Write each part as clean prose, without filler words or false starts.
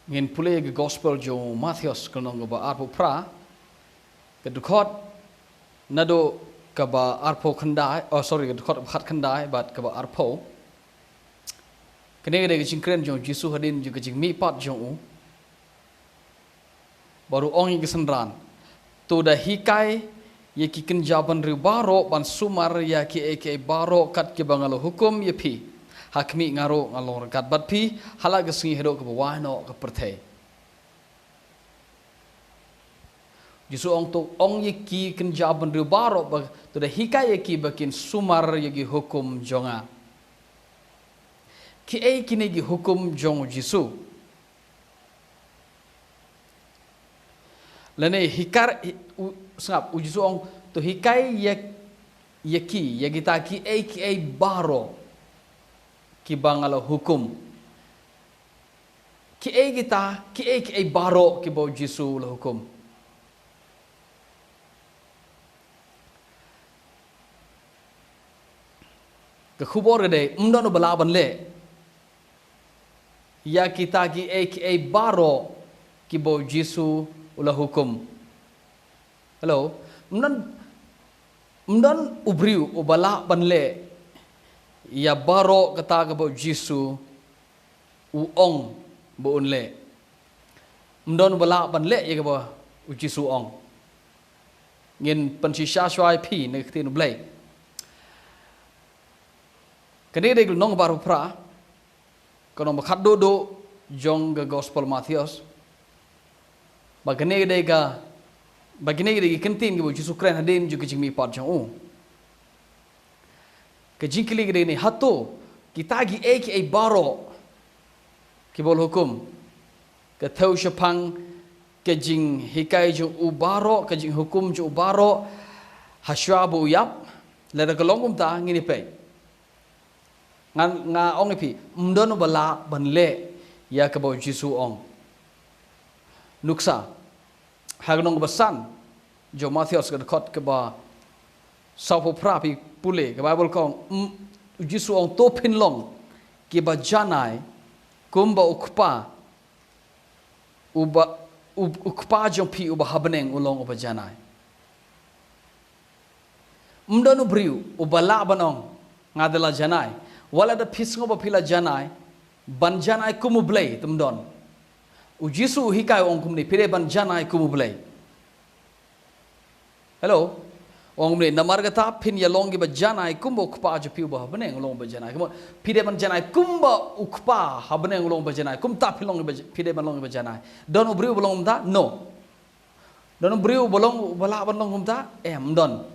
ngin pule ke gospel jo Matthews kanong ba arpo pra ke dukot nado ka ba arpo khandai sorry ke dukot khat khandai bat ka ba arpo kene de jingkren jo Jisu hadin jo jing mi pat jo baru ong ke sendran tu dah hikai ye ki kenjaban ri baro ban sumar ya ki eke baro kat ke bangalo hukum ye pi hakmi ngaro ngalor kat bat pi halaga singi hero ke bawano ke perthai Jisu ong tu ong ye ki kenjaban ri baro tu dah hikai ye ki bakin sumar ye ki hukum jonga ki e kini ki hukum jong Jisu lene hikar sengap Jisu ong tu hikai ye ki ye kita ki e baro ki bangalo hukum ki e kita ki e baro ki bo Jisu lo hukum ke khubor de umdono balaban le ya kita ki e baro ki bo Jisu ulah hukum hello umdan ubriu ubala banle ya baro kata ke bo Jisu uong bo unle umdan ubala banle ya ke bo Jisu ong ngin pensisa swai pi ne tin blai kene de nong baru pra kono makhat do jong ga gospel Matthews bagane de ga bagane de kentin ge bo Jisu kren hadin ju ke jing mi pat jong ke jingkili ge ni hato kita gi e baro ki bol hukum ke thau shapang ke jing hikai ju u baro ke jing hukum ju baro haswa bu yap le da kolong ta ngini pe nga ong pi mdono bala banle ya ke bo Jisu ong nuksa hagnong basan jo Matthews ke khot ke ba sapo prapi pule ke Bible kong Jisu ong to pin long ke ba janai kumba ukpa uba ukpa jo pi uba habneng ulong uba janai mdono briu ubala banong ngadela janai wala da pisngo ba pila janai ban janai kumublei tumdon Jisu hikai ong kumni pire ban janai kumublei hello ong kumni namar gata pin ya long gi ba janai kumbo ukpa ju piu ba habneng long ba janai kum pire ban janai kumba ukpa habneng long ba janai kum ta pilong ba pire ban long ba janai don ubriu bolong da no don ubriu bolong bala ban long da don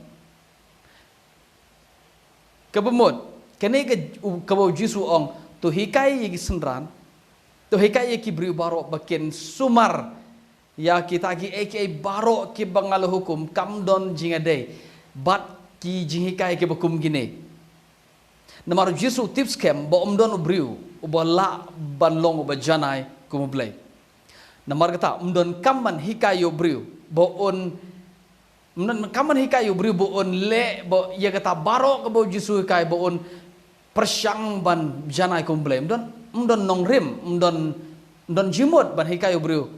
kabumut kene ke kabo Jisu ong tu hikai gi sendran tu hikai ki briu baro bakin sumar ya kita ki eke baro ki bangal hukum kam don jingade bat ki jinghikai ke bakum gine namar Jisu tips kem bo don briu ubala banlong ba janai kumublai namar kata don kamman hikai yo briu bo on kaman hikai yo briu bo on le bo ya kata baro ke bo Jisu hikai bo on persyang ban janai kumblem don nong rim don jimut ban hikai briu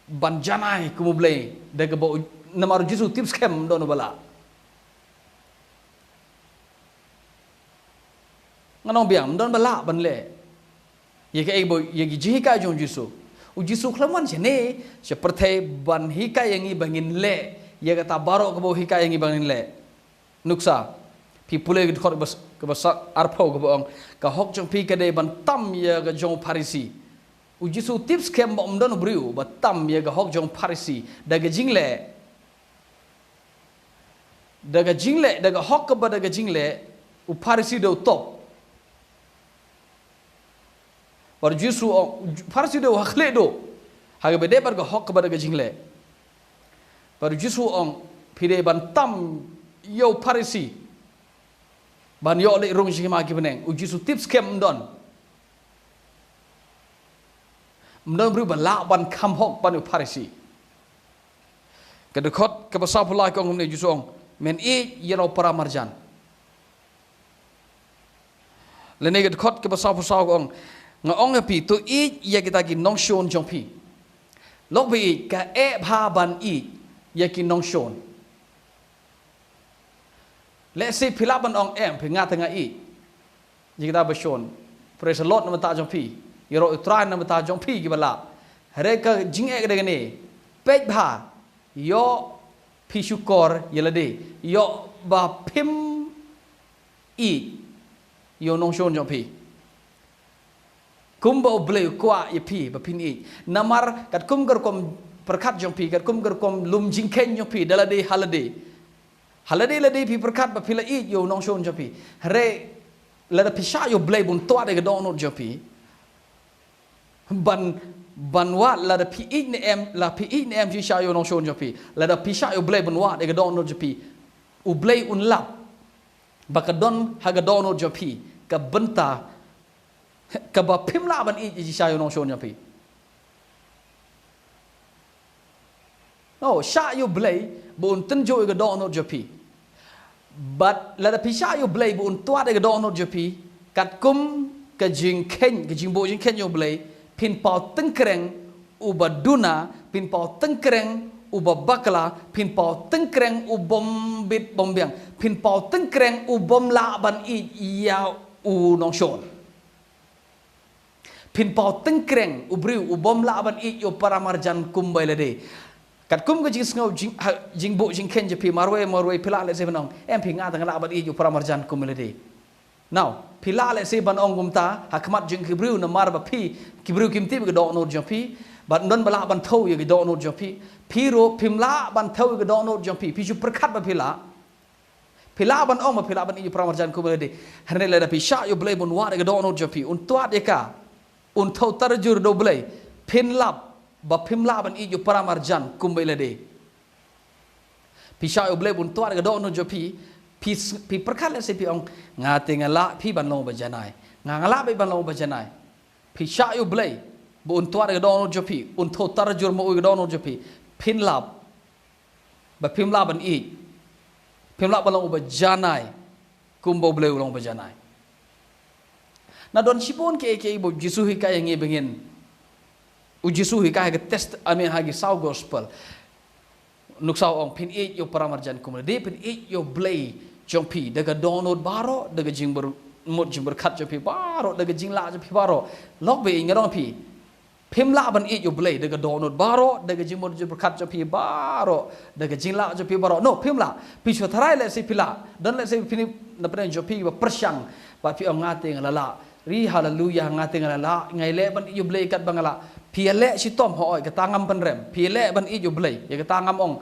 ban janai kumblem de ke bo namar Jisu tips kem don bala nganong biang don bala ban le ye ke bo ye gi hikai jong Jisu klaman jene seperti ban hikai yang bangin le ye kata baro ke bo hikai yang bangin le nuksa pi pule ke khot bas ke bas arpo ke bong ka hok jong pi ke de ban tam ye ke jong parisi Jisu tips kem bom don briu ba tam ye ke hok jong parisi daga jingle daga hok ke ba daga jingle u parisi do top bar Jisu parisi do hakle do haga be de bar ke hok ke ba daga jingle bar Jisu ong pi de ban tam yo parisi ban yo le rong jima ki beneng Jisu tips kem don bru ban la ban kham hok ban parisi ke de khot ke basa pula ko ngom ne Jisu ong men e yero para marjan lene ke khot ke basa ong ngong pi to i ya kita ki nong shon jong pi lok bi ka e bha ban i ya ki nong shon le se phila ban ong em phi nga tanga i ya kita ba shon praise the lord na ta jong pi yero utrai na ta jong pi ki bala hare ka jing e de ne pej bha yo pi syukor yelade yo ba phim i yo nong shon jong pi kum ba bleu kwa ye pi ba pin i namar kat kum gar kom perkat jong pi kat kum gar kom lum jing ken jong pi dalade halade lade pi perkat ba pila i yo nong shon jong pi re la pi sha yo bleu bun to de ga don no jong pi ban wa la pi i ne em la pi i ne em ji sha yo nong shon jong pi la pi sha yo bleu bun wa de ga don no jong pi u bleu un lap ba ka don ha ga don no jong pi ka benta ka ba phim la ban i ji sha yo nong shon jong pi no sha yo bleu bun tin jo ga don no jong pi but la pi sha yo bleu bun to de ga don no jong pi kat kum ka jing ken ka jing bo jing ken yo bleu pin pau tengkreng uba duna pin pau tengkreng uba bakla pin pau tengkreng ubom bit bombiang pin pau tengkreng ubom la ban i ya u nong shon pin pau tengkreng ubri ubom la ban i yo paramarjan kumbai lade kat kum ga jing ngau jing bo jing ken je pi marwe pila le se banong em pi nga tang la ban i yo paramarjan kumbai lade now pila le se ban ong gumta hakmat jing kibriu na mar ba pi kibriu kimti ga do no jong pi ban don bala ban thau ye ga do no jong pi ro phimla ban thau ga do no jong pi ju prakhat ba pila ban ong ma pila ban i pramarjan ku be de hane le da pi sha yo ble bon wa ga do no jong pi un twat ye ka un thau tar jur do ble phin lap ba phimla ban i ju pramarjan ku be le de pi sha yo ble bon twat ga do no jong pi perkat le se pi ong nga te ngala pi ban lo ba janai nga ngala be ban lo ba janai pi sha yo blai bu un twar ga don jo pi un tho tar jur mo ga don jo pi pin lab ba pim lab ban i pim lab ban lo ba janai kum bo blai lo ba janai na don sipon ke bo Jisu hi ka yang e bengin u Jisu hi ka ga test amen ha gi saw gospel nuksau ong pin i yo paramarjan kum de pin i yo blai jong pi daga donod baro daga jing ber mot jing ber khat jo pi baro daga jing la jo pi baro lok be ngaro pi phim la ban i jo blai daga donod baro daga jing mot jo ber khat jo pi baro daga jing la jo pi baro no phim la pi cho tharai le se pila don le se pini na pren jo pi ba persyang ba pi ong ngate ngala ri hallelujah ngate ngala ngai le ban i jo blai kat bangala pi le si tom ho ga tangam pen rem pi le ban i jo blai ya ga tangam ong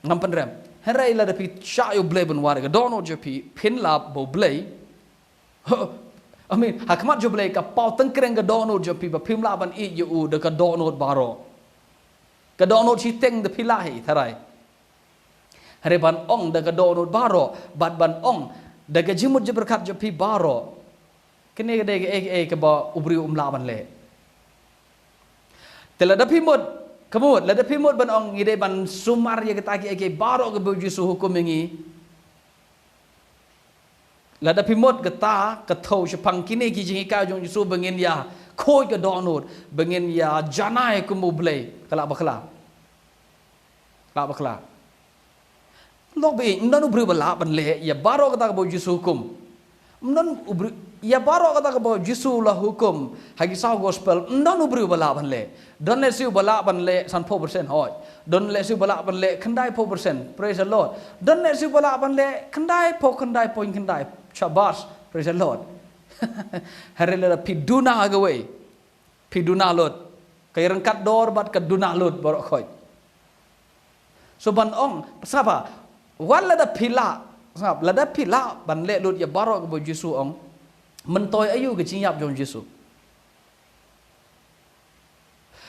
ngam pen rem Herai la pi sha yo blai ban war ga dono jo pi pin la bo blai I mean hakmat jo blai ka pau tengkreng ga dono jo pi ba phim la ban i yo u de ka dono baro ka dono chi teng de pila hi tharai hare ban ong de ka dono baro ban ong de ga jimut je berkat jo pi baro kene de e ka ba ubri la ban le tela da pi mod Kamut, lada pimut ban ong ngide ban sumar ya ketaki eke baro ke Jisu hukum ini. Lada pimut keta ketau sepang kini ki jingi ka jong Jisu bengin ya koi ke donut, bengin ya janai kumu blai kala bakla. Kala bakla. Lok be ndan ubri bala ban le ya baro keta ke Jisu hukum. Ndan ubri ya baro kata ke Jisu lah hukum hagi saw gospel ndan ubri bala ban le. Don let you bala ban le san 4% hoy. Don let you bala ban le kandai 4%. Praise the Lord. Don let you bala ban le kandai point kandai. Shabash. Praise the Lord. Harila piduna agawe. Piduna lot. Kay rangkat dor bat kaduna lot borok hoy. So ban ong sapa wala da pila. Sap lada pila ban le lot ya barok bo Jisu ong. Mentoy ayu ke jingyap jong Jisu.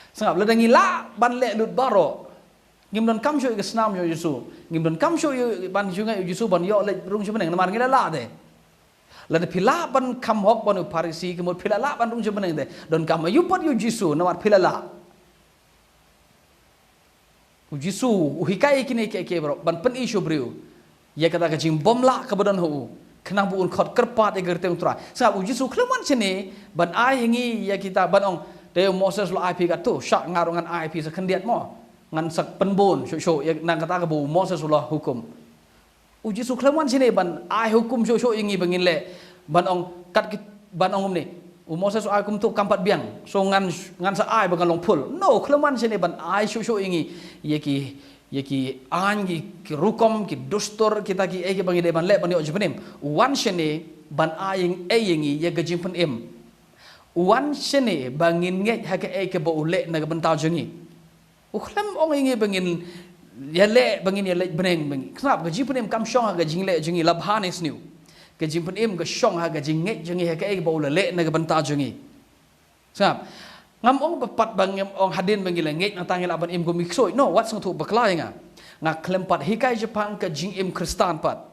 Sangap lada ngila ban le lut baro ngim don kam sho ke snam yo Jisu ngim don kam sho yo ban junga yo Jisu ban yo le rung chumeneng namar ngila la de lada pila ban kam hok ban parisi ke mod pila la ban rung chumeneng de don kam ayu pat yo Jisu namar pila la u Jisu u hikai kini ke bro ban pen isu briu ya kata ka jing bom la ka badan hu kenang buun khot kerpat e gerteng tra sebab Jisu kleman sini ban ai hingi ya kita ban ong de Moses lo ai pi kat tu syak ngarungan ai pi sekendiat mo ngan sak penbon syok ya nang kata ke bu Moses lo hukum Jisu kleman sini ban ai hukum syok ingi bangin le ban ong kat ban ong ni Moses ai hukum tu kampat biang so ngan sa ai bangan long pul no kleman sini ban ai syok ingi ki an ki rukom ki dustur kita ki e ki bangi de ban le ban yo jepenim wan shene ban aying e yingi ye gajim pen em wan shene bangin nge ha ke e ke bo le na ban taw jengi uklam ong ingi bangin ya le bangin ya le beneng bangi knap gajim pen em kam shong ha gajing le jengi labhan is new gajim pen em ga shong ha gajing nge jengi ha ke e bo le na ban taw jengi sap ngam ong papat bang ong hadin bang gila ngej nang tangil aban im go miksoi no wat sang tu baklai nga klempat hikai Jepang ke jing im Kristan pat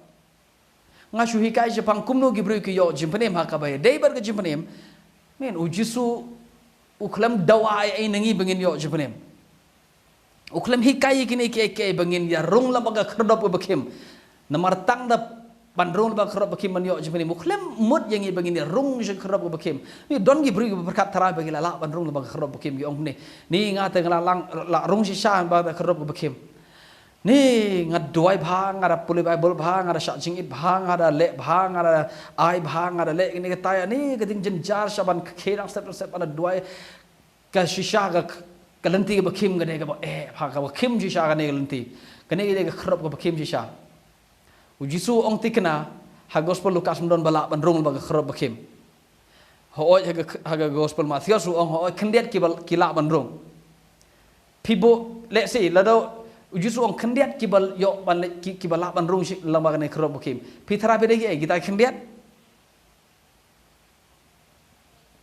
nga shu hikai Jepang kumno gibru ki yo jimpanem ha ka bay dei bar ke jimpanem men Jisu uklem dawa ai nangi bangin yo jimpanem uklem hikai kini ke bangin ya rung la baga khrdop bakim namar tang da bandrung ba khrop bakim man yo jimpanem uklem mut yangi bangin ya rung je khrop bakim ni don gibru berkat tara bagi la bandrung la baga khrop bakim gi ong ni nga te ngala lang la rung sisa ba khrop bakim ni ngat duai bhang ada puli bible bhang ada syak jingit bhang ada le bhang ada ai bhang ada le ini kata ni keting jenjar saban kherang step ada duai ka sisa ga kalenti bakim ga ne ga bha ga bakim sisa ga ne kalenti kene ga khrop ga bakim sisa Jisu ong tikna ha gospel Lukas mdon bala bandrung ba khrop bakim ho ha gospel Matius ong ho kendiat kila bandrung pibo let's say lado Jisu ong kendiat kibal yo ban kibala bandrung lama ne khrop bakim pithara be degi kita kendiat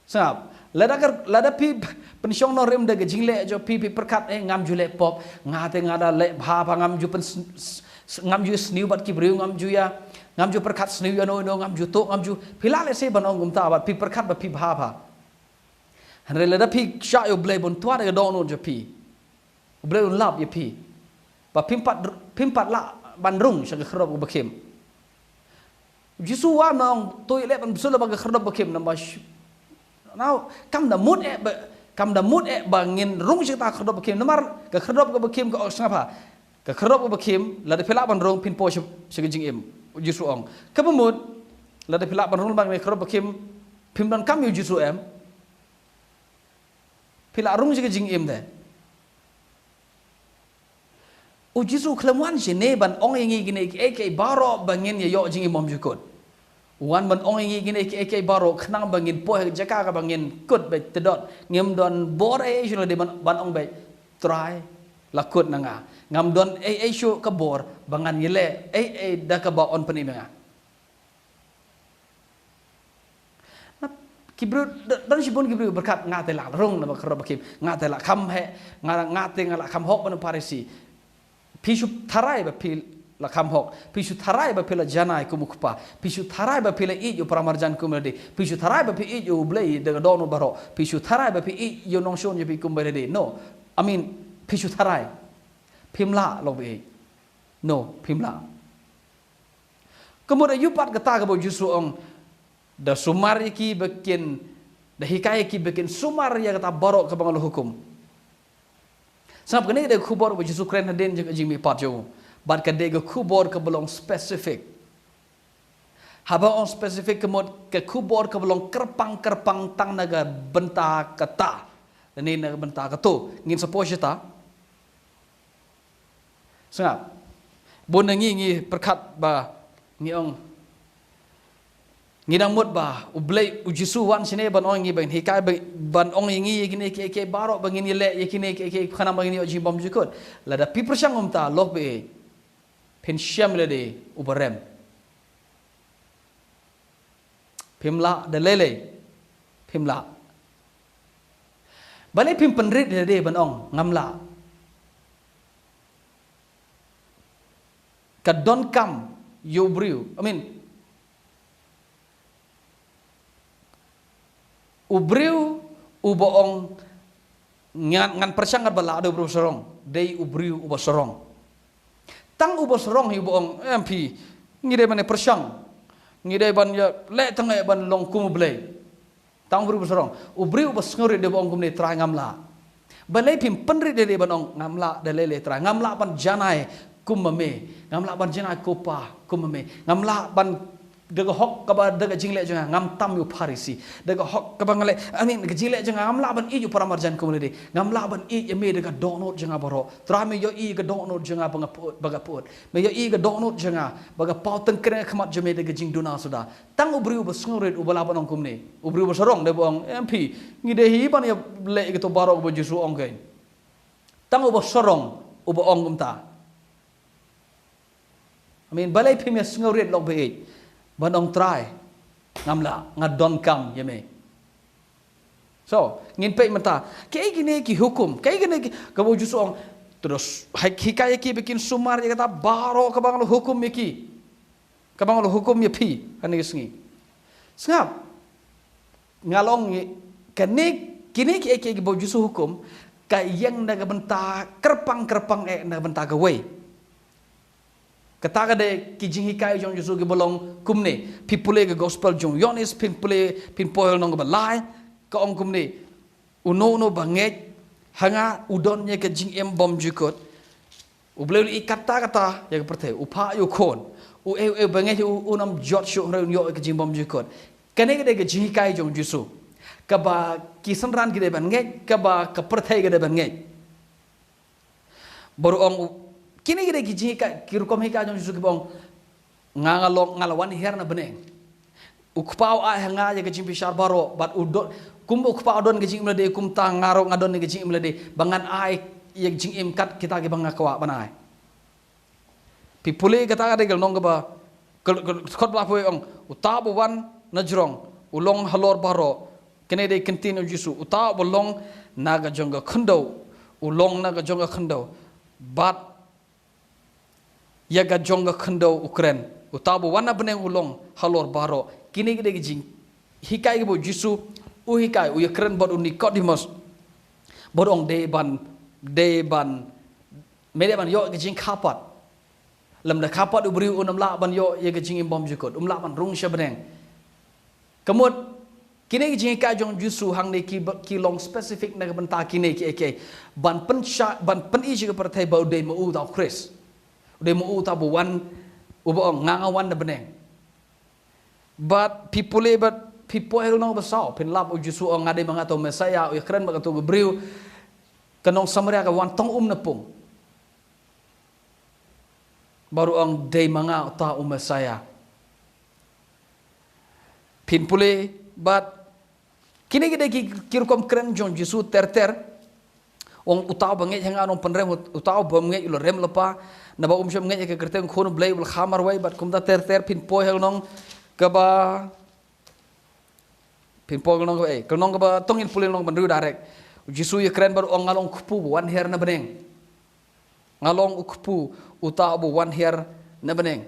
sab lada pi pensiong no rem de jingle jo pi perkat ngam jule pop ngate ngada le bha ngam ju pen ngam ju sniu bat ki breu ngam ju ya ngam ju perkat sniu ya no ngam ju to ngam ju pilale se banong gumta bat pi perkat ba pi bha hanre le da pi sha yo ble bon twa de do no jo pi ble un lab ye pi ba pimpat la bandrung sa khrop bakim Jisu wa nong toy le ban sul ba khrop bakim namba now kam da mut bangin rung ta khrop bakim namar ka khrop bakim ka osnapa ka khrop bakim la de pila ban rong pin po jing em Jisu ong ka pemut la de pila ban rong bang ne khrop bakim pim dan kam yu Jisu em pila rong jing em de Jisu klemwan sini ban ong ingi gini ke baroh bangin ya yo jing imam jukut wan ban ong ingi gini ke baroh kenang bangin po jaka ka bangin kut be tedot ngem don bore shu de ban ong be try lakut nanga ngam don shu ka bor bangan yele da ka ba on pani menga kibru dan sibun kibru berkat ngate la rong na bakro bakim ngate la kham he ngate ngala kham hok ban parisi pishu tharai ba pil la kham hok pishu tharai ba pil janai kumukpa pishu tharai ba pil i yo pramarjan kumede pishu tharai ba pi i yo blei de dono baro pishu tharai ba pi i yo nong shon yo pi kumbede no I mean pishu tharai pimla lo be no pimla kemudian yupat kata ke Jisu ong da sumar ki bekin da hikai ki bekin sumar ya kata barok ke bangal hukum sebab kene de khubor bo Jisu kren hadin jing mi pat jo bat ka de khubor ke belong spesifik haba on spesifik kemod ke khubor ke belong kerpang tang naga benta kata dan ini naga benta kato ngin suppose ta sebab bon ngi perkat ba ngi ong ngidang mut ba ublei Jisu wan sine ban ong ngi ban hikai ban ong ngi gini ke barok bangin le yakini ke khana bangin yo jimbam jikut la da pi persang umta loh be pensiam le de ubarem pimla de lele pimla bale pim penrit de ban ong ngamla ka don kam yo briu I mean ubriu uboong ngan persang bala ado bro sorong dei ubriu ubo sorong tang ubo sorong hi uboong MP ngide mane persang ngide ban ya le tangai ban long kum blei tang bru besorong ubri ubas ngori de bong kum ni trai ngamla balai pim penri de ban ong ngamla de le trai ngamla ban janai kum me ngamla ban janai kopa kum me ngamla ban daga hok kaba daga jingle janga ngam tam yu parisi daga hok kaba ngale amin daga jingle janga ngam laban i yu paramarjan kumule ngam laban i me daga donot janga baro trame yo i ga donot janga baga pot me yo i ga donot janga baga pauten kre khamat jame daga jing duna suda tang ubri ubas ngurit ubala banong kumne ubri ubas sorong de bong mp ngide hi ban ya le ga to baro bo Jisu ong gain tang ubas sorong uba ong gumta amin balai pim ya ngurit lok be banong try ngamla ngadon kam yeme so ngin pe mata kay gini ki hukum kay gini kabo Jisu ong terus hikaya ki bikin sumar ya kata baro kabang lo hukum ki kabang lo hukum ya pi ani sengi sengap ngalong kini ki kabo Jisu hukum kay yang naga benta kerpang naga benta gawe kata kade kijing hikai jong Jisu ke bolong kumne pipule ke gospel jong yonis pin poil nong balai ka ong kumne uno banget hanga udonnya ke jing em bom jukot ubleu I kata ya ke perthe upa yu kon u banget unam jot shu reun yo ke jing bom jukot kane kade ke jing hikai jong Jisu ka ba kisanran kide banget ka ba ka perthe kide banget baru ong kini kita kijing kirukom hika jong Jisu kibong ngalawan herna beneng ukpau hanga ya kijing pisar baro bat udon kum ukpau don kijing mlade kum ta ngaro ngadon kijing mlade bangan ai ya kijing imkat kita ki bang akwa banai pipule kata ada gel nong ba khot bla poi ong utabu wan najrong ulong halor baro kene de kentin Jisu utabu long naga jonga khndo ulong naga jonga khndo bat yaga jonga khndo Ukraine utabu wana beneng ulong halor baro kini gede jing hikai bo Jisu hikai Ukraine bod Nicodemus bodong de ban mede ban yo jing kapat lam da kapat ubri unam la ban yo yaga jing bom jikot la ban rung sha beneng kemut kini jing hikai jong Jisu hang ne ki long specific na benta kini ki ban pen I ji ke pertai bau de mu tau Chris de mu tabu wan ubong ngangawan na beneng but people no basau pin lap Jisu ong ngade mangato Mesaya o kren magato gebriu kanong samaria ka wan tong na pung baru ong de manga ta Mesaya pin pule but kini gede kirukom kren jong Jisu ter ong utaw banget hang anong penrem utaw banget ulo rem lepa na ba umsyam ngai ke kerteng khono blai bel khamar wai bat kumta ter pin po hel nong ka ba pin po nong ka nong ka ba tongin pulin nong banru darek Jisu ye kren bar ong ngalong kupu wan her na beneng ngalong kupu utaw bu wan her na beneng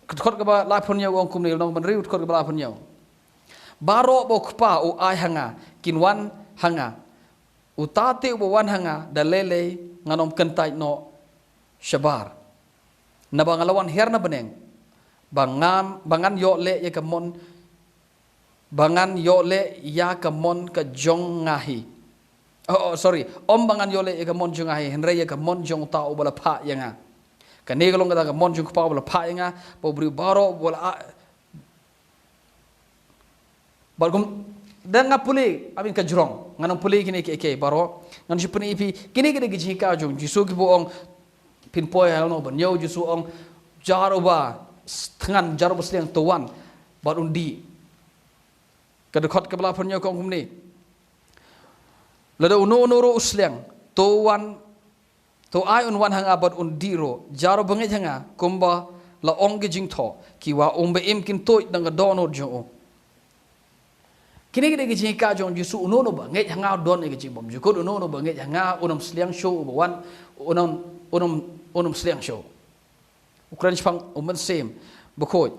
khot ka ba la phon yaw ong kum ni nong banru khot ka ba la phon yaw baro bo kpa u ai hanga kinwan hanga utate ubawan hanga dalele nganom kentai no shabar na bangalawan herna beneng bangan yo le ya kamon bangan yo le ya kamon ka jong ngahi sorry bangan yo le ya kamon jong ngahi henre ya kamon jong ta ubala pha yanga kane galong ka kamon jong pa ubala pha yanga pobri baro bola bargum dan ngapuli amin ka jrong nganong puli kini ke baro ngan jipni ipi kini gede giji ka jong Jisu ki boong pin poy halno ban yo Jisu ong jaroba tengan jaroba sliang tuan bar undi kadekot ke bela punyo kong kumni lada uno ro usliang tuan to ai un wan hanga bar undiro jaro banget hanga kumba la ong gijing tho kiwa umbe im kin toy dang dono jo kini kita gijing ka jong Jisu uno banget hanga don gijing bom jukut uno banget hanga unam sliang show wan unam sliang show Ukraine pang uman same bukoi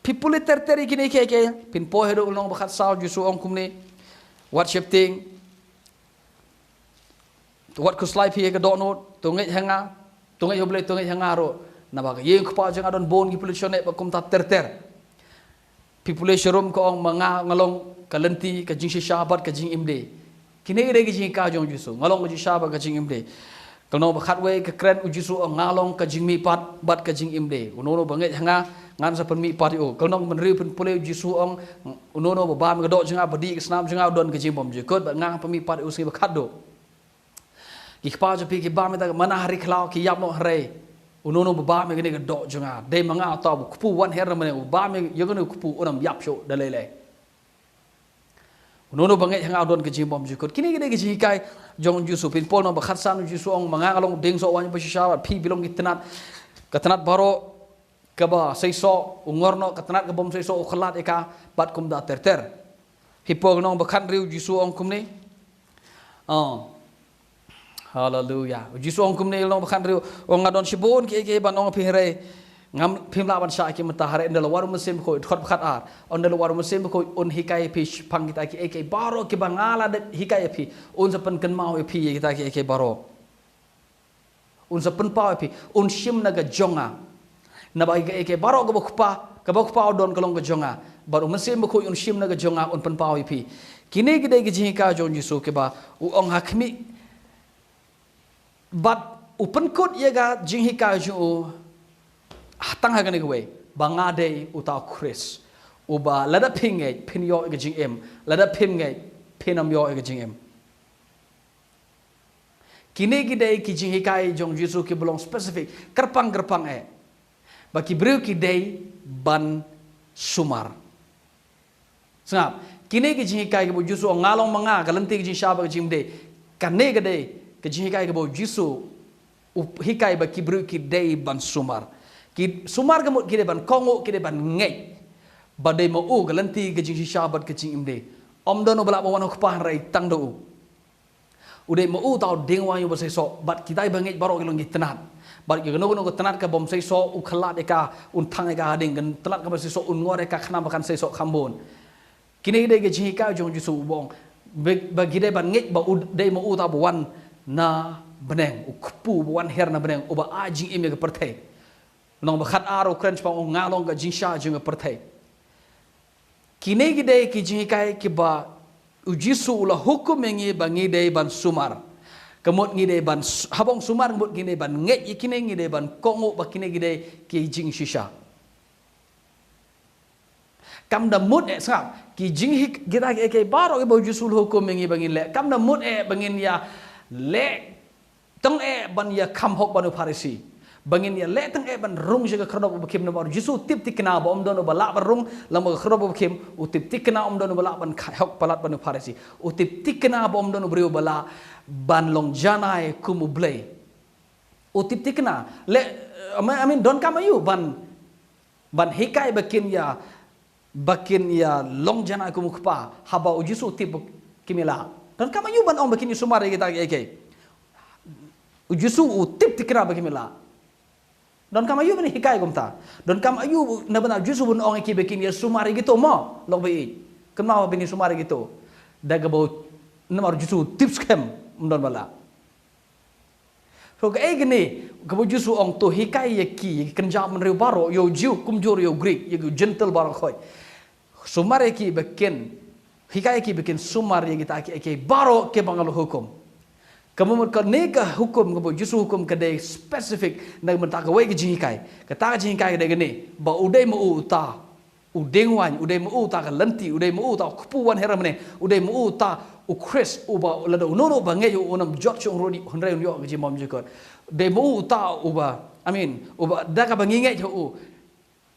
people ter kini ke pin po hedo ulong bakat saw Jisu ong kumni what shifting what kuslai pi ke dono tungai hanga tungai hoble tungai hanga ro na ba yeng kpa jang adon bon ki population e bakum ta ter population rom ko ong mga ngalong kalenti ka jing shabat ka jing imde kine ide ki jing ka jong Jisu ngalong ka jing shabat ka jing imde kalau bakatwe ke keren Jisu ong ngalong ka jing mi pat bat ka jing imde unono banget hanga ngan sa pen mi pat yo kalau menri pen pule Jisu ong unono ba mi gadok jang abadi ke snam jang don ka jing bom je kot ba ngang pen mi pat yo sing bakat do ki kpa je pi ki ba mi ta mana hari khlau ki yap no hare unono ba mi gene gadok jang de manga ta kupu wan her mane ba mi yogone kupu onam yap sho dalele unono banget hanga don ke jing bom je kot kini gede ke jing kai jong Jisu pin pol no ba khat san Jisu ong manga along ding so wan ba shisha pi bilong itnat katanat baro kaba seiso ungorno katanat ke bom seiso khalat eka bat kum da ter hipo nong ba khan riu Jisu ong kum ni hallelujah Jisu ong kum ni long ba khan riu ong adon shibon ke ban ong pihre ngam phimla ban sha ki matahare ndelo waru musim ko khot khat ar on ndelo waru musim ko on hikai pi phang kita ki ek baro ki bangala de hikai pi on sapan kan mau pi kita ki ek baro on sapan pa pi on shim naga jonga na ba ek baro go khpa don kalong go jonga baru musim ko on shim naga jonga on pan pa pi kine gide gi jika jon Jisu ke ba u ong hakmi bat upan kot ye ga jing hikai ju hatang hagane gwe bangade uta Chris uba lada pinge pinyo ke jing em lada pinge pinam yo ke jing em kine gidai ki jing hikai jong Jisu ki belong specific kerpang baki bru ki dei ban sumar sangap kine ki jing hikai ke Jisu ngalong manga galenti ki jing shaba ke jing de kane gidai ki jing hikai ke Jisu hikai baki bru ki dei ban sumar ki sumar gamut ki ban kongo ki ban ngei badai mo u galanti ke jing shabat ke jing imde om dono bala bawan ko pan rai tang do ude mo u tau dingwa yu basai so bat kita bangai baro kilong tenat bat ki gono ko tenat ka bom sai so u khalat eka un thang eka ding gan tenat ka basai so un ngor eka khna makan sai so khambon kini de ke jing ka jong Jisu bong bagi de ban ngei ba u de mo u tau bawan na beneng u kupu bawan her na beneng uba ajing ime ke perthai nong bakhat aro crunch pa ong ngalong ga jinsha jing perthai kine gide ki jingai ki ba Jisu ula hukum mengi bangi de ban sumar kemut ngide ban habong sumar mut ngide ban nge ikine ngide ban kongo bakine gide ki jing shisha kam da mut e sa ki jing hik gida ke baro ke Jisu hukum mengi bangin le kam da mut e bangin ya le tong e ban ya kham hok banu Pharisi bangin ya le tang e ban rung jaga khrono bakim na mar Jisu tip tikna ba om dono bala ban rung lam khrono bakim u tip tikna om dono bala ban hok palat banu Pharisi u tip tikna ba om dono brio bala ban long janai kumu blay u tip tikna le I mean don kamayu ban hikai bakin ya long janai kumu khpa haba u Jisu tip kimila don kamayu ban om bakin sumare kita ke u Jisu u tip tikna bakimila don kam ayu bani hikai gumta don kam ayu na bana Jisu bun ong ki bekin ya sumari gitu mo log bai kenapa bini sumari gitu daga bo namar Jisu tips kem don bala so ke gini ke Jisu ong to hikai ya ki kenjam men baro yo jiu kumjur yo Greek yo gentle baro khoi sumari ki bekin hikai ki bekin sumari kita ki baro ke bangal hukum kamu neka hukum kamu Jisu hukum kedai spesifik nak mentak kawai ke jingkai kata jingkai kedai gini ba udai mu uta udengwan udai mu uta kalenti udai mu uta kupuan heram ne udai mu uta ukris uba lado nono bangai unam jot chung rodi hundrai unyo ke jimom jikot dai mu uta uba uba daka bangingai jo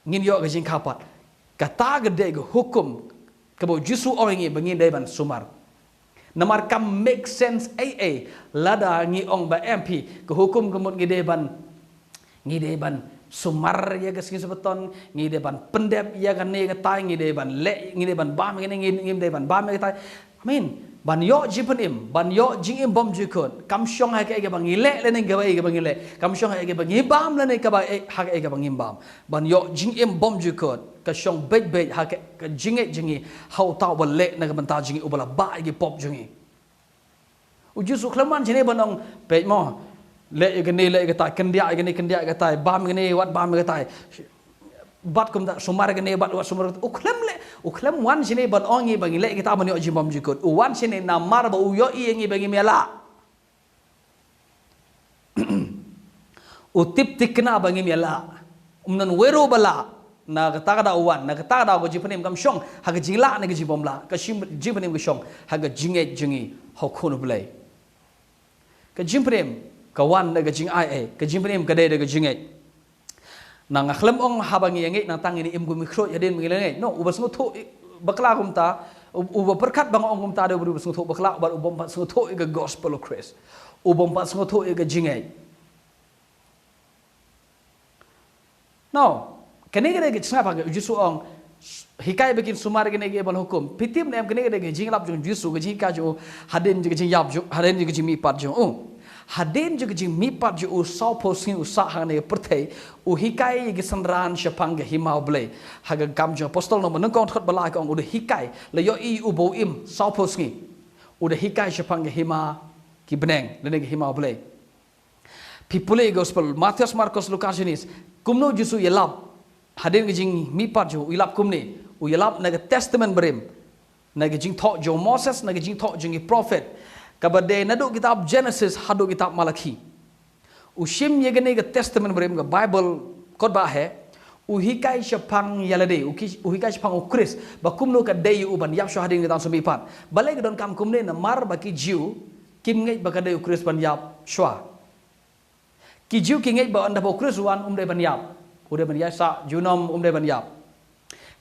ngin yo ke jingkapat kata kedai hukum kamu Jisu orang ini bangin dai ban sumar namar kam make sense lada ngi ong ba MP ke hukum kemut ngide ban sumar ya ke sing sebeton ngide ban pendep ya kan ne ketai ngide ban le ngide ban bam ngide ban bam ketai ban yo jipen im ban yo jing im bom jikot kam syong ha ke bang ile le ne gawe ke bang ile kam syong ha ke bang bam le ne ka ba ha ke bang bam ban yo jing im bom jikot ka syong bet ha ke jingi hau tau ba le na ka ban ta jingi ubala ba ke pop jingi u Jisu klaman jene banong pe mo le gani le gatai kendia gatai bam gani wat bam gatai bat kum da sumar gani bat wat sumar uklam wan sini bat ongi bangi le kita mani oji bom jikut wan sini namar ba uyo ingi bangi mela utip tikna bangi mela umnan wero bala na kata da uwan na kata da goji panim kam shong haga jingla na goji bomla ka shim jipanim go shong haga jinge jingi hokono blai ka jimpanim ka wan na gajing ai ka jimpanim ka dai da gajinge na ngakhlem ong habangi ngai na tangini im gumi khro yaden mi ngai no ubas ngotho bakla kumta uba perkat bang ong kumta da ubas ngotho bakla uba ubom pat ngotho ga gospel of Christ ubom pat ngotho ga jinge no kene gede gitsna pa Jisu ong hikai bikin sumar gene ge bal hukum pitim nem kene gede jing lap jung Jisu ge ka jo haden ge jing yap jo haden ge jing mi pat jo haden ge jing mi pat jo sau posing usa hane perthai hikai ge sanran shapang ge himau ble haga gam jo apostol no man kong thot balai kong hikai le yo i ubo im sau posing hikai shapang ge hima ki beneng le ge himau ble people gospel Matthew Marcos Lucas Jenis kumno Jisu yelap haden ge jing mi pat jo ilap kumni uyalap naga testament berim naga jing thok jo Moses naga jing thok jing prophet kabade nadu kitab Genesis hadu kitab Malachi ushim yegane ga testament berim ga Bible khotba hai uhikai shapang yalade uhikai shapang ukris bakumno ka day uban yap sho haden ga tan sumi pat balai ga don kam kumne na mar baki jiu kim ngai ba ka day ukris ban yap shwa ki jiu ki ngai ba anda ba ukris wan umde ban yap udah ban yasa junom umde ban yap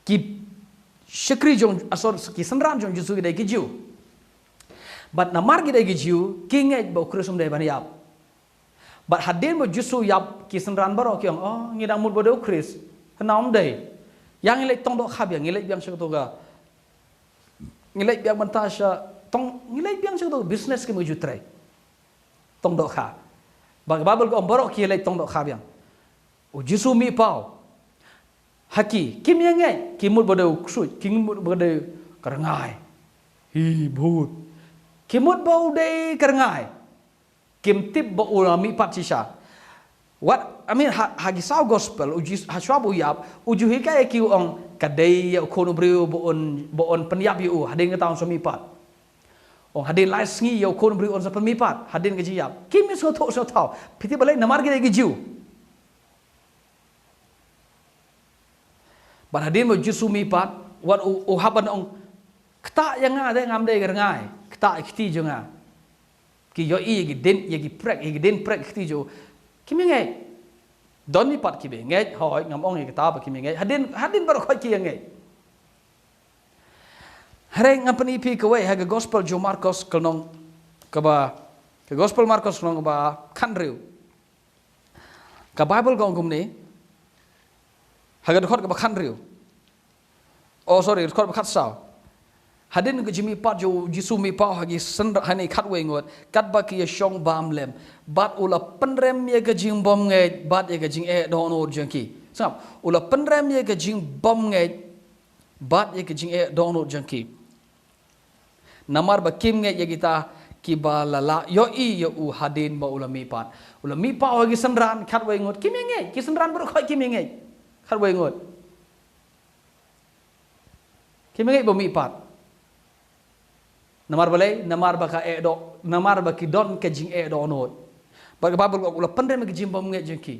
ki shikri jong asor ki sanran jong Jisu gidai ki jiu but namar gidai ki jiu ki ngai ba ukris umde ban yap but haden ba Jisu yap ki sanran baro ki oh ngidang mut bodo ukris hanam dei yang ilek tong do khab yang ilek biang shakto ga ilek biang bantasha tong ilek biang shakto business ki muju trai tong do kha ba babel ko baro ki ilek tong do khab yang Jisu mi pau haki kim yang ngai kimut bodo ksut kimut bodo kerengai hi but kimut bau de kerengai kim tip bo ulami pat sisa what I mean hagi sao gospel uji haswabu yap uju hikai ki ong kadai ya kono brio bo on penyap yu hadin ngataun somi pat ong hadin lai sngi ya kono brio on sa pemi pat hadin gaji yap kim so tho piti balai namar gi gi jiu But hadin mo Jisu mi pat wat haban ong kta yang ada ngam de ngai kta ikti jo nga ki yo i gi den ye gi prek ikti jo kimi ngai don mi pat ki be ngai hoi ngam ong ye kta ba kimi ngai hadin bar khoi ki ngai hare ngam pani pi ko we ha gospel jo Marcos kolong ka ba ke gospel Marcos kolong ba khanriu ka Bible gong gumni haga khot ka bakhan riu oh sorry khot bakhat sao hadin ke jimi pat jo Jisu mi pa hagi sen hani khat we ngot kat ba ki shong bam lem bat ula penrem ye ke jing bom nge bat ye ke jing e don or jangki sap ula penrem ye ke jing bom nge bat ye ke jing e don or jangki namar ba kim nge ye kita ki ba lala yo i yo u hadin ba ula mi pa hagi senran khat we ngot kim nge ki senran bro khoi kim nge khat we ngot kim nge bo mi pat namar balai namar baka e do namar baki don ke jing e do not ba babul ko la pandre me jing bom nge jing ki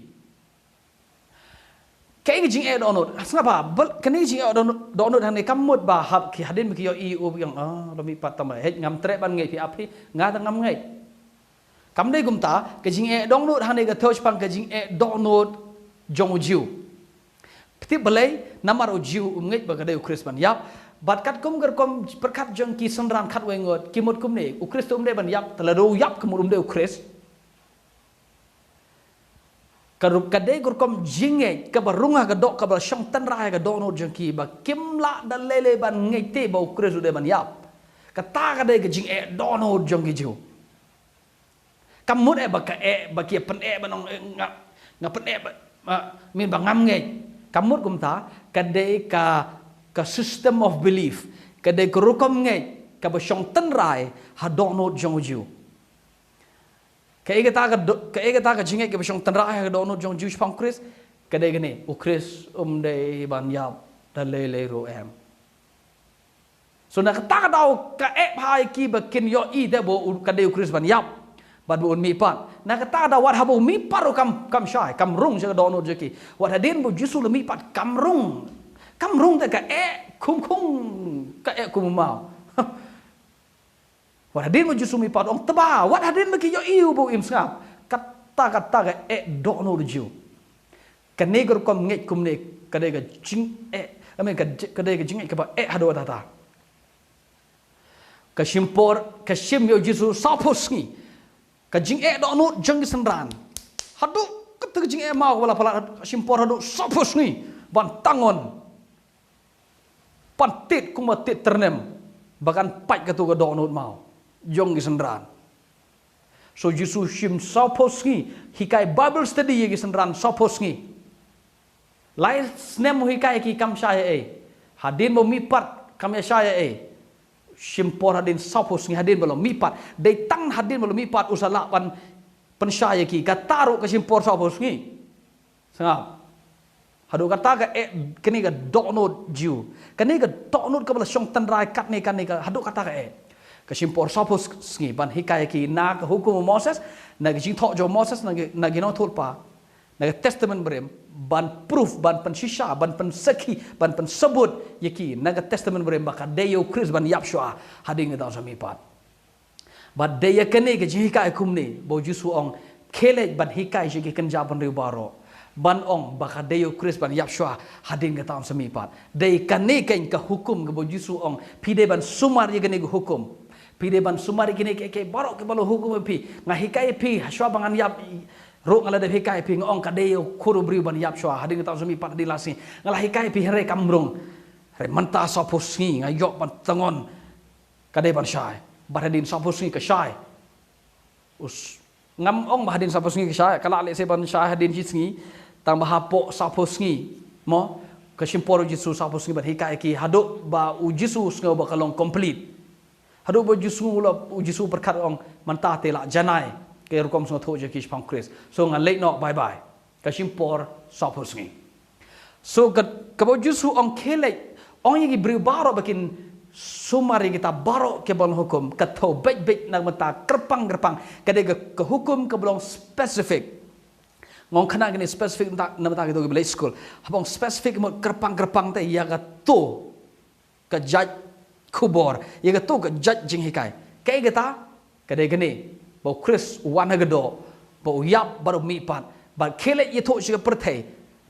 ke jing e do not asnapa bal kani jing e do not hane kamut ba hab ki hadin ki yo i u yang lo mi pat tam he ngam tre ban nge pi api nga ta ngam nge kam dei gum ta ke jing e dong not hane ga thoch pang ke jing e do not jong jiu pti balai namar o jiu nge ba ka dei Krisman yap bat kat kum ger kom perkat jong ki senran khat we ngot ki mot kum ne ukris tum de ban yap tala do yap kum de ukris karup kadai gur kom jinge ka barunga ga dok ka ba shong tan ra ga do no jong ki ba kim la da lele ban ngai te ba ukris de ban yap ka ta ka de ga jing e do no jong ki jiu kam mot e ba ka e ba ki pen e ban nga pen e ba min ba ngam ngai kam mot kum ta kadai ka system of belief kadai kurukom ngai ka ba shong tan rai ha do no jong jiu kata ka jingai ke besong tanra ke donut jong Jewish pang Chris kadai gani u Chris dei ban yap dalele ro em so na kata daw ka hai ki bakin yo I de bo kadai u Chris ban yap ban bo mi pat na kata daw wat habo mi paru kam shai kam rung je donut je ki wat hadin bo Jisu le mi pat kam rung te ka khung ka kum mau wat hadin mo Jisu mi pat ong taba wat hadin baki yo iu bo im sngap kata ka dono de jiu kane gor kom nget kum ne kade ga jing amen kade ga jing ka ba hado ta ka shimpor ka shim yo Jisu sapos ngi ka jing dono jang senran hado ka jing mau wala pala shimpor hado sapos ngi ban tangon pantit kuma tit ternem bahkan pat ka tu ga dono mau jong gisendran so Jisu shim saposngi hikai Bible study ye gisendran saposngi lai snem hikai ki kam shaya hadin mo mipat kam ya shaya shim por hadin saposngi hadin belum mipat dei tang hadin belum mipat usala pan penshaya ki kataru ka shim por saposngi sangap hadu kata ka kini ka donut jiu kini ka donut ka bala shong tanrai kat ni ka hadu kata ka kasimpor sapos ngi ban hikaya ki na hukum Moses na jing thok jo Moses na gino thul pa na testament brem ban proof ban pen shisha ban pen saki ban pen sebut yaki na testament brem baka deyo Chris ban yapshwa hading da sami pat but deya kene ke hikaya kumni bo Jisu ong khele ban hikaya ji ke kenja ban riu baro ban ong baka deyo Chris ban yapshwa hading da sami pat de kane ken ka hukum ke bo Jisu ong pide ban sumar ye kene hukum pide ban sumari kini ke barok ke balo hukum pi ngahikai pi haswa bangan yap ro ngala de hikai pi ngong kade khuru bri ban yap shwa hading ta sumi pat dilasi ngala hikai pi re kamrung re manta saposi ngayok ban tangon kade ban shai baradin saposi ke shai us ngam ong bahadin saposi ke shai kala le se ban shai hadin jisngi tang bahapo saposi mo kasimporo Jisu saposi ban hikai ki haduk ba u Jisu ngau bakalong complete hadu bo Jisu berkat ong mantah tela janai ke rukom so tho je kish pang Chris so ngan late no bye bye ka shimpor sapos ngi so ka bo Jisu ong khele ong yi bri baro bakin sumari kita baro ke bal hukum ka tho bet nang mata kerpang kade ke hukum ke belong specific ngong khana gini specific tak na mata gitu ke school habong specific mo kerpang te ya ka to ka judge kubor ye ga to ga judge jing hikai kai gata kadai gani bo Chris wan hagado bo yap baru mi pat ba khele ye tho shi perthai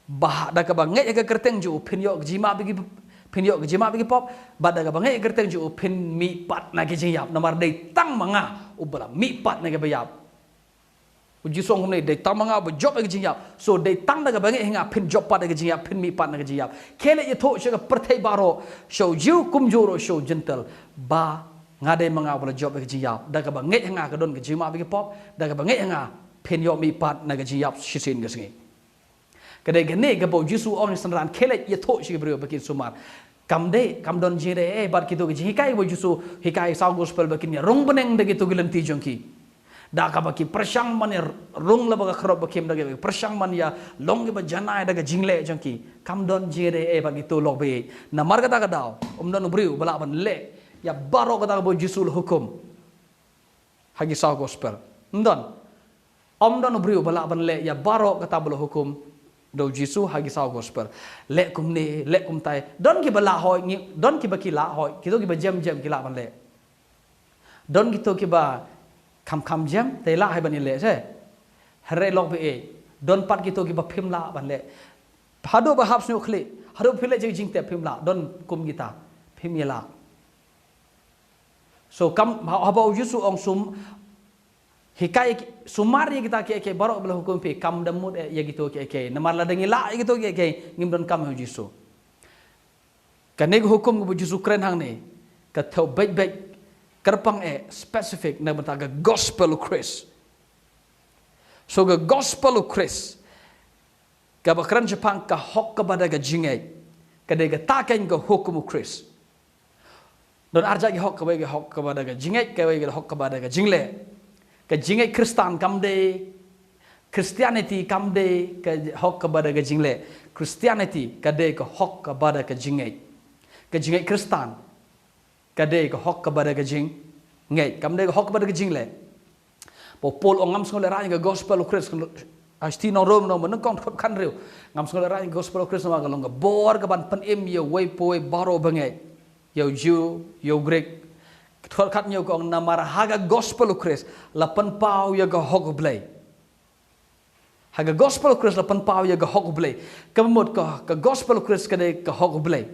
ba da ka ba ngai ga kerteng ju phin yo jima bigi pop ba da ka ba ngai kerteng ju phin mi pat na ge jing yap namar dei tang manga ubala mi pat na ge ba yap uji song hum nei dei tang manga bo job ge jing yap so dei tang da ka ba ngai hinga phin job pat na ge jing yap phin mi pat na ge jing yap khele ye tho shi ga perthai baro show jiu kum juro show gentle ba ngade manga bola job ke jiap da ka ba ngai hanga ka don ke jima bi pop da ka ba ngai hanga pen yo mi pat na ke jiap shisin ke singi kade gane ga bo Jisu on sanran khele ye tho shi brio bakin sumar kam don jire bar ki to ke hikai bo Jisu hikai sa gospel bakin ya rong beneng de to gilam ti jongki da ka ba ki prashang man rong la ba khrob bakim da ke prashang man ya long ke ba janai da ke jingle jongki kam don jire ba ki to lok be na mar ka da ka daw don brio bala ban le ya baro kata bo Jisu hukum hagi sa gospel ndon don brio bala ban le ya baro kata bo hukum do Jisu hagi sa gospel le kum ni le kum tai don ki bala hoy don ki bakila hoy kito ki ba jam ki la ban le don kito ki ba kam jam te la hai ban le se hare lok be don pat kito ki ba phim la ban le hado ba hap snu khli hado phile jing te phim la don kum kita phim ye la so kam haba Jisu ong sum hikai sumari kita ke barok bela hukum pe kam damut ya gitu ke namar la dengi la gitu ke ngimdon kam Jisu kanig hukum go Jisu kren hang ni ka thau bet kerpang specific na bataga gospel of Christ so ga gospel of Christ ka bakran Jepang ka hok ka badaga jingai ka de ga taken go hukum of Christ don arja gi hok ka badaga jingai ka hok ka badaga jingle Kejingai Kristen kamde Christianity kamde ke hok kepada kejingle. Christianity kade ke hok kepada kejingai. Kejingai Kristen kade ke hok kepada kejingai. Kamde ke hok kepada kejingle. Popol ongam sengole raya ke gospel Christ. Asti no rom no menengkong kan riu. Ngam sengole raya gospel Christ no magalong ke bor ke ban penim ye way poe baro bengai. Yo Jew, yo Greek. Thol kat nyo ko namara haga gospel Christ la penpau ye ke hok blai. Haga gospel Christ la penpau ye ke hok blai. Kemut ke gospel Christ kade ke hok blai.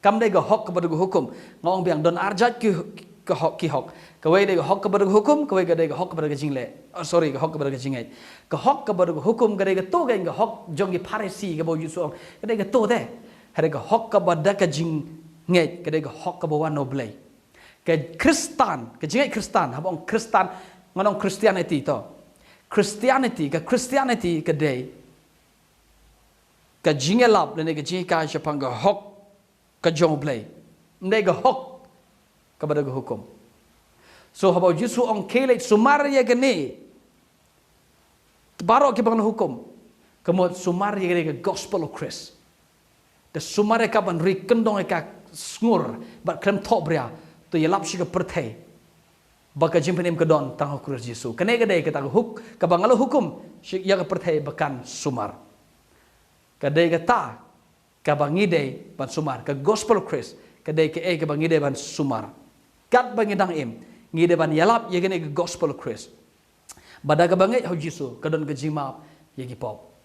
Kamde ke hok kepada hukum. Ngong biang don arjat ke hok ki hok. Kawai de hok kepada hukum, kawai kade ke hok kepada jingle. Sorry, ke hok kepada jingai. Ke hok kepada hukum kade ke to ke hok jongi Pharisi ke bau Jisu. Kade ke to de. Kade ke hok kepada jingai, kade ke hok ke bawa no blai. Ke Kristen, ke jingai Kristen, habang Kristen nganong Christianity to. Christianity kade ke jingai lap le ke jingai ka japang ke hok ke jong blai. Ndai ke hok kepada hukum. So habau Jisu ong kelek sumar ye gene. Baroh ke bang hukum. Kemut sumar ye gene ke gospel of Christ. The sumar ka ban ri kendong ka sngur bat krem tok bria to ye lap shi ke perthai. Baka jimpenim ke don tang Christ Jisu. Kene gede ke tang huk ka bangalo hukum shi ya ke perthai bakan sumar. Kade ke ta ka bangide ban sumar ke gospel of Christ. Kade ke ke bangide ban sumar. Kat bangidang im ngide ban yalap ye gene gospel of Christ. Badaga bangai ho Jisu kadon ke jimap ye gi pop.